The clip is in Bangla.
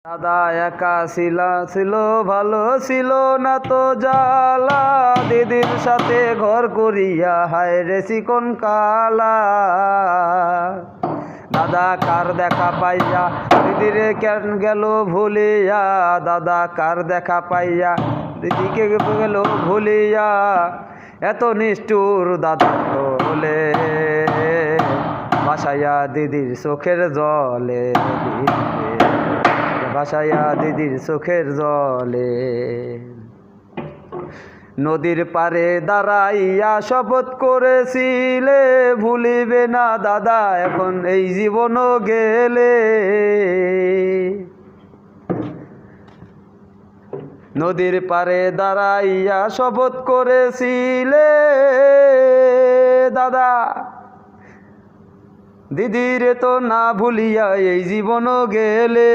দাদা একা ছিল ভালো ছিল না তো জ্বালা, দিদির সাথে ঘর করিয়া হায় রে চিকন কালা। দাদা কার দেখা পাইয়া দিদিরে কেন গেল ভুলিয়া, দাদা কার দেখা পাইয়া দিদিকে গেল ভুলিয়া। এত নিষ্ঠুর দাদা হলে ভাসাইয়া দিদির চোখের জলে, ভাসাইয়া দিদির চোখের জলে। নদীর পারে দাঁড়াইয়া শপথ করেছিলে ভুলিবে না দাদা এখন এই জীবনও গেলে। নদীর পারে দাঁড়াইয়া শপথ করেছিলে দাদা, দিদিরে তো না ভুলিয়া এই জীবনও গেলে।